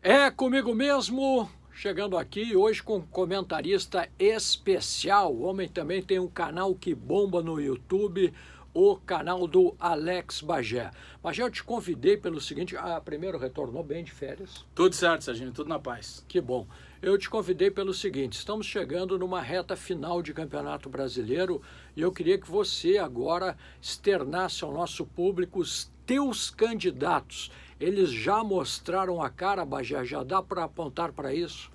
É comigo mesmo, chegando aqui hoje com um comentarista especial. O homem também tem um canal que bomba no YouTube, o canal do Alex Bagé. Bagé, eu te convidei pelo seguinte, primeiro retornou bem de férias. Tudo certo, Serginho, tudo na paz. Que bom. Eu te convidei pelo seguinte, estamos chegando numa reta final de Campeonato Brasileiro e eu queria que você agora externasse ao nosso público os teus candidatos. Eles já mostraram a cara, Bagé, já dá para apontar para isso?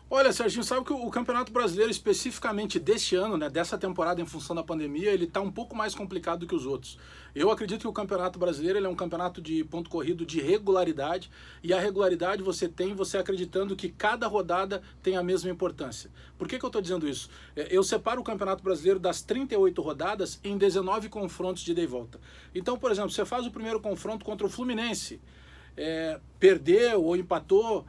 Olha, Serginho, sabe que o Campeonato Brasileiro, especificamente deste ano, né, dessa temporada em função da pandemia, ele está um pouco mais complicado do que os outros. Eu acredito que o Campeonato Brasileiro ele é um campeonato de ponto corrido de regularidade, e a regularidade você acreditando que cada rodada tem a mesma importância. Por que eu estou dizendo isso? Eu separo o Campeonato Brasileiro das 38 rodadas em 19 confrontos de ida e volta. Então, por exemplo, você faz o primeiro confronto contra o Fluminense, perdeu ou empatou,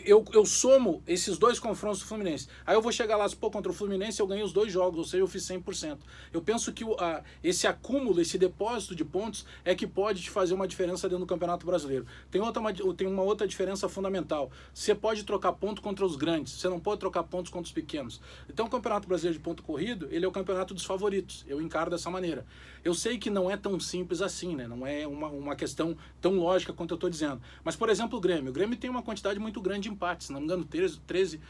eu somo esses dois confrontos do Fluminense. Aí eu vou chegar lá, contra o Fluminense eu ganhei os dois jogos, ou seja, eu fiz 100%. Eu penso que esse acúmulo, esse depósito de pontos é que pode te fazer uma diferença dentro do Campeonato Brasileiro. Tem uma outra diferença fundamental. Você pode trocar ponto contra os grandes, você não pode trocar pontos contra os pequenos. Então o Campeonato Brasileiro de ponto corrido, ele é o campeonato dos favoritos. Eu encaro dessa maneira. Eu sei que não é tão simples assim, né? Não é uma questão tão lógica quanto eu estou dizendo. Mas, por exemplo, o Grêmio tem uma quantidade muito grande de empates, se não me engano, 13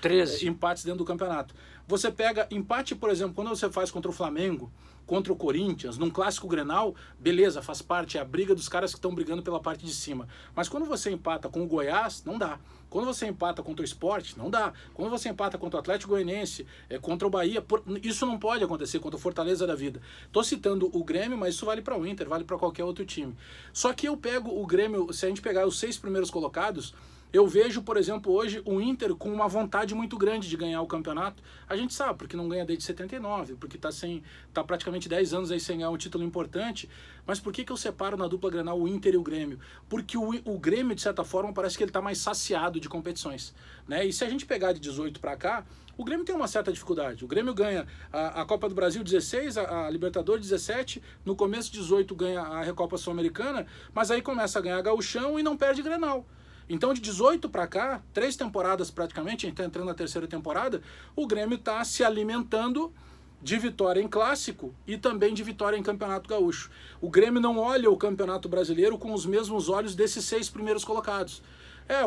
empates dentro do campeonato. Você pega empate, por exemplo, quando você faz contra o Flamengo, contra o Corinthians, num clássico Grenal, beleza, faz parte, é a briga dos caras que estão brigando pela parte de cima. Mas quando você empata com o Goiás, não dá. Quando você empata contra o Sport, não dá. Quando você empata contra o Atlético Goianiense, contra o Bahia, isso não pode acontecer contra o Fortaleza da vida. Estou citando o Grêmio, mas isso vale para o Inter, vale para qualquer outro time. Só que eu pego o Grêmio, se a gente pegar os 6 primeiros colocados, eu vejo, por exemplo, hoje o Inter com uma vontade muito grande de ganhar o campeonato. A gente sabe, porque não ganha desde 79, porque tá praticamente 10 anos aí sem ganhar um título importante. Mas por que eu separo na dupla Grenal o Inter e o Grêmio? Porque o Grêmio, de certa forma, parece que ele está mais saciado de competições, né? E se a gente pegar de 18 para cá, o Grêmio tem uma certa dificuldade. O Grêmio ganha a Copa do Brasil 16, a Libertadores 17, no começo 18 ganha a Recopa Sul-Americana, mas aí começa a ganhar Gauchão e não perde Grenal. Então, de 18 para cá, 3 temporadas praticamente, a gente está entrando na terceira temporada, o Grêmio está se alimentando de vitória em clássico e também de vitória em Campeonato Gaúcho. O Grêmio não olha o Campeonato Brasileiro com os mesmos olhos desses 6 primeiros colocados.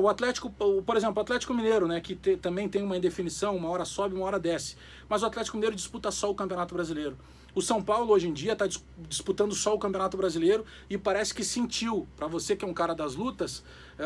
O Atlético, por exemplo, o Atlético Mineiro, né, que também tem uma indefinição, uma hora sobe, uma hora desce. Mas o Atlético Mineiro disputa só o Campeonato Brasileiro. O São Paulo, hoje em dia, está disputando só o Campeonato Brasileiro e parece que sentiu, para você que é um cara das lutas,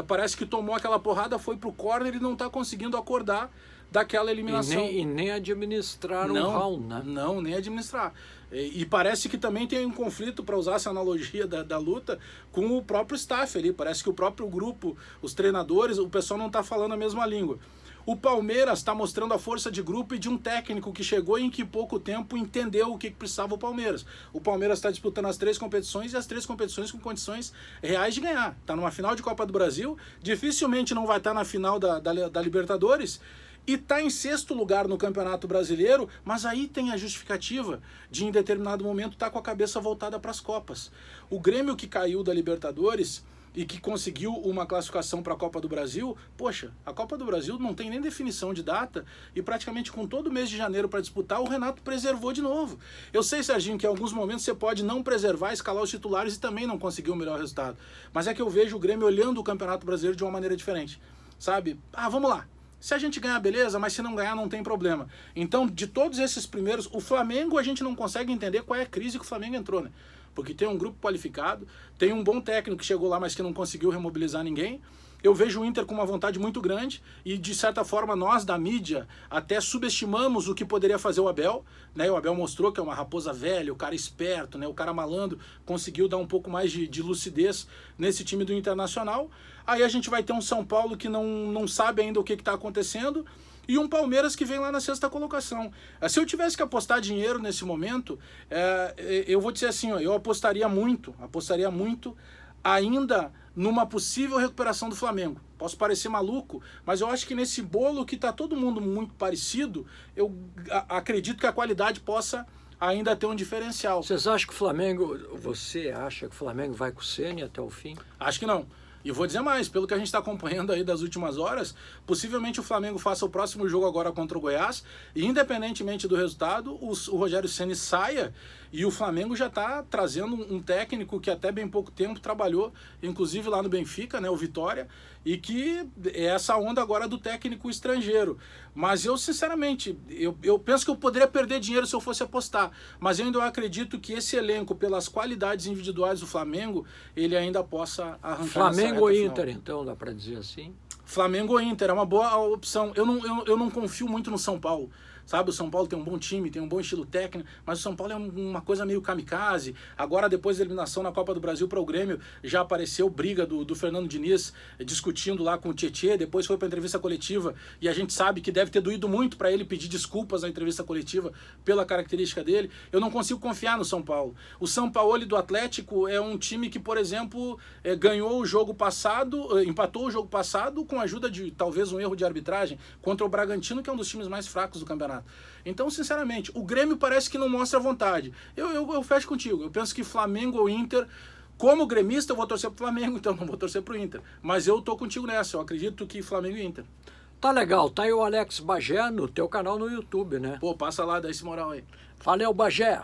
parece que tomou aquela porrada, foi pro corner e não está conseguindo acordar daquela eliminação. E nem administrar um round, né? Não, nem administrar. E parece que também tem um conflito, para usar essa analogia da luta, com o próprio staff ali. Parece que o próprio grupo, os treinadores, o pessoal não está falando a mesma língua. O Palmeiras está mostrando a força de grupo e de um técnico que chegou e em que pouco tempo entendeu o que precisava o Palmeiras. O Palmeiras está disputando as 3 competições e as 3 competições com condições reais de ganhar. Está numa final de Copa do Brasil, dificilmente não vai estar na final da Libertadores, e está em 6º lugar no Campeonato Brasileiro, mas aí tem a justificativa de, em determinado momento, estar com a cabeça voltada para as Copas. O Grêmio que caiu da Libertadores e que conseguiu uma classificação para a Copa do Brasil, poxa, a Copa do Brasil não tem nem definição de data e praticamente com todo o mês de janeiro para disputar, o Renato preservou de novo. Eu sei, Serginho, que em alguns momentos você pode não preservar, escalar os titulares e também não conseguir o melhor resultado. Mas é que eu vejo o Grêmio olhando o Campeonato Brasileiro de uma maneira diferente, sabe? Vamos lá. Se a gente ganhar, beleza, mas se não ganhar, não tem problema. Então, de todos esses primeiros, o Flamengo a gente não consegue entender qual é a crise que o Flamengo entrou, né? Porque tem um grupo qualificado, tem um bom técnico que chegou lá, mas que não conseguiu remobilizar ninguém. Eu vejo o Inter com uma vontade muito grande e, de certa forma, nós da mídia até subestimamos o que poderia fazer o Abel, né? O Abel mostrou que é uma raposa velha, o cara esperto, né? O cara malandro, conseguiu dar um pouco mais de lucidez nesse time do Internacional. Aí a gente vai ter um São Paulo que não sabe ainda o que está acontecendo e um Palmeiras que vem lá na 6ª colocação. Se eu tivesse que apostar dinheiro nesse momento, eu vou dizer assim, eu apostaria muito ainda numa possível recuperação do Flamengo. Posso parecer maluco, mas eu acho que nesse bolo que está todo mundo muito parecido, eu acredito que a qualidade possa ainda ter um diferencial. Você acha que o Flamengo vai com o Ceni até o fim? Acho que não. E vou dizer mais, pelo que a gente está acompanhando aí das últimas horas, possivelmente o Flamengo faça o próximo jogo agora contra o Goiás, e independentemente do resultado, o Rogério Ceni saia, e o Flamengo já está trazendo um técnico que até bem pouco tempo trabalhou, inclusive lá no Benfica, né, o Vitória, e que é essa onda agora do técnico estrangeiro. Mas eu, sinceramente, eu penso que eu poderia perder dinheiro se eu fosse apostar, mas eu ainda acredito que esse elenco, pelas qualidades individuais do Flamengo, ele ainda possa arrancar. Flamengo ou Inter, então, dá para dizer assim? Flamengo ou Inter, é uma boa opção. Eu não confio muito no São Paulo. Sabe, o São Paulo tem um bom time, tem um bom estilo técnico, mas o São Paulo é uma coisa meio kamikaze. Agora, depois da eliminação na Copa do Brasil para o Grêmio, já apareceu briga do Fernando Diniz discutindo lá com o Tietê, depois foi para a entrevista coletiva, e a gente sabe que deve ter doído muito para ele pedir desculpas na entrevista coletiva pela característica dele. Eu não consigo confiar no São Paulo. O São Paulo do Atlético é um time que, por exemplo, ganhou o jogo passado, empatou o jogo passado com a ajuda de talvez um erro de arbitragem contra o Bragantino, que é um dos times mais fracos do campeonato. Então, sinceramente, o Grêmio parece que não mostra vontade. Eu fecho contigo. Eu penso que Flamengo ou Inter, como gremista, eu vou torcer pro Flamengo, então não vou torcer pro Inter. Mas eu tô contigo nessa. Eu acredito que Flamengo e Inter. Tá legal. Tá aí o Alex Bagé no teu canal no YouTube, né? Pô, passa lá, dá esse moral aí. Valeu, Bagé.